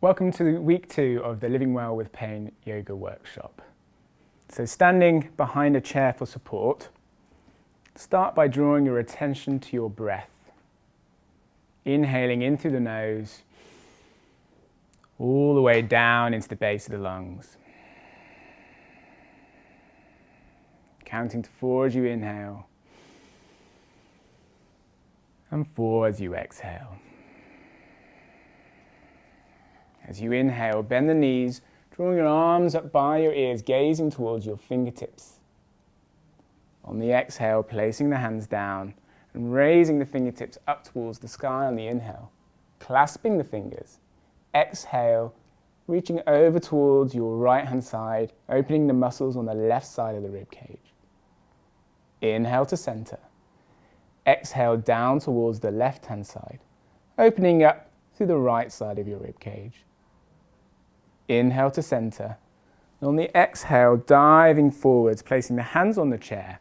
Welcome to week 2 of the Living Well with Pain yoga workshop. So standing behind a chair for support, start by drawing your attention to your breath. Inhaling in through the nose, all the way down into the base of the lungs. Counting to 4 as you inhale, and 4 as you exhale. As you inhale, bend the knees, drawing your arms up by your ears, gazing towards your fingertips. On the exhale, placing the hands down and raising the fingertips up towards the sky on the inhale, clasping the fingers. Exhale, reaching over towards your right hand side, opening the muscles on the left side of the rib cage. Inhale to center. Exhale down towards the left hand side, opening up through the right side of your rib cage. Inhale to center. And on the exhale, diving forwards, placing the hands on the chair,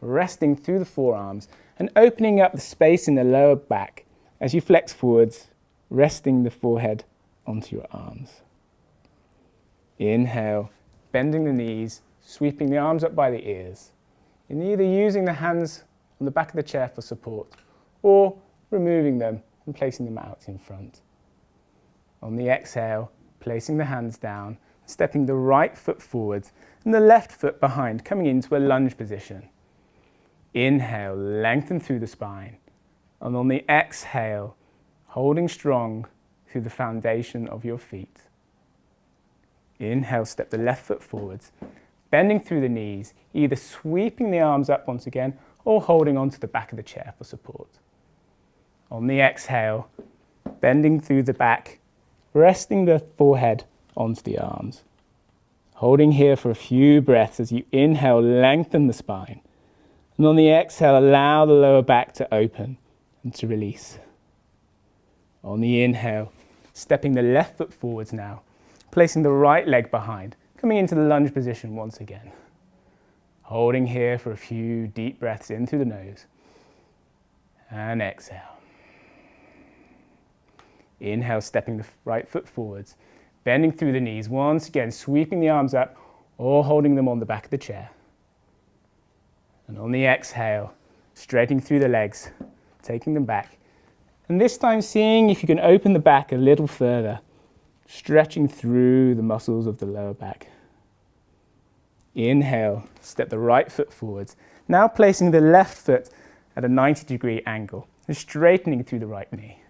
resting through the forearms and opening up the space in the lower back as you flex forwards, resting the forehead onto your arms. Inhale, bending the knees, sweeping the arms up by the ears. And either using the hands on the back of the chair for support or removing them and placing them out in front. On the exhale, placing the hands down, stepping the right foot forwards and the left foot behind, coming into a lunge position. Inhale, lengthen through the spine. And on the exhale, holding strong through the foundation of your feet. Inhale, step the left foot forwards, bending through the knees, either sweeping the arms up once again or holding onto the back of the chair for support. On the exhale, bending through the back, resting the forehead onto the arms. Holding here for a few breaths as you inhale, lengthen the spine. And on the exhale, allow the lower back to open and to release. On the inhale, stepping the left foot forwards now, placing the right leg behind, coming into the lunge position once again. Holding here for a few deep breaths in through the nose. And exhale. Inhale, stepping the right foot forwards, bending through the knees, once again sweeping the arms up or holding them on the back of the chair. And on the exhale, straightening through the legs, taking them back. And this time seeing if you can open the back a little further, stretching through the muscles of the lower back. Inhale, step the right foot forwards, now placing the left foot at a 90-degree angle and straightening through the right knee.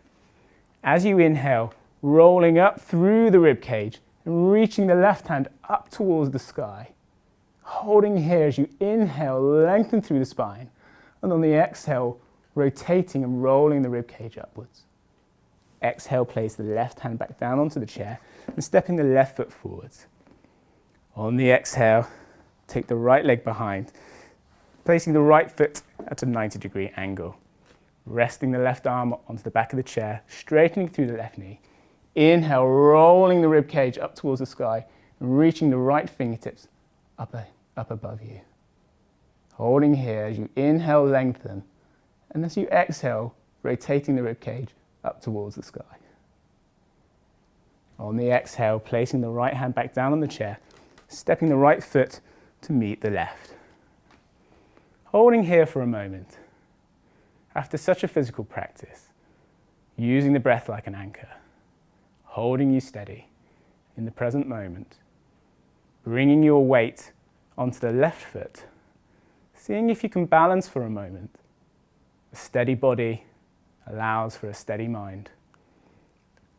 As you inhale, rolling up through the rib cage and reaching the left hand up towards the sky. Holding here as you inhale, lengthen through the spine. And on the exhale, rotating and rolling the rib cage upwards. Exhale, place the left hand back down onto the chair and stepping the left foot forwards. On the exhale, take the right leg behind, placing the right foot at a 90-degree angle. Resting the left arm onto the back of the chair, straightening through the left knee. Inhale, rolling the rib cage up towards the sky and reaching the right fingertips up above you. Holding here as you inhale, lengthen, and as you exhale, rotating the rib cage up towards the sky. On the exhale, placing the right hand back down on the chair, stepping the right foot to meet the left. Holding here for a moment. After such a physical practice, using the breath like an anchor, holding you steady in the present moment, bringing your weight onto the left foot, seeing if you can balance for a moment. A steady body allows for a steady mind.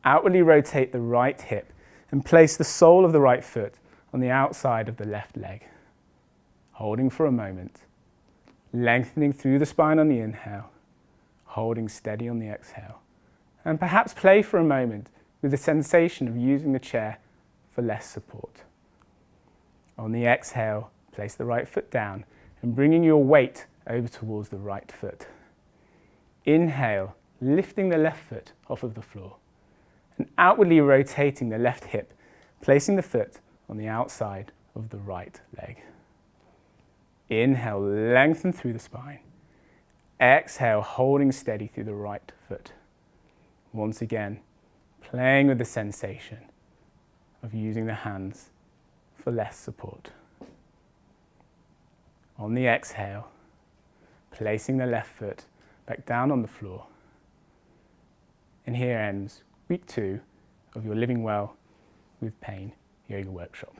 Outwardly rotate the right hip and place the sole of the right foot on the outside of the left leg. Holding for a moment, lengthening through the spine on the inhale, holding steady on the exhale, and perhaps play for a moment with the sensation of using the chair for less support. On the exhale, place the right foot down and bringing your weight over towards the right foot. Inhale, lifting the left foot off of the floor and outwardly rotating the left hip, placing the foot on the outside of the right leg. Inhale, lengthen through the spine. Exhale, holding steady through the right foot. Once again, playing with the sensation of using the hands for less support. On the exhale, placing the left foot back down on the floor. And here ends week 2 of your Living Well with Pain yoga workshop.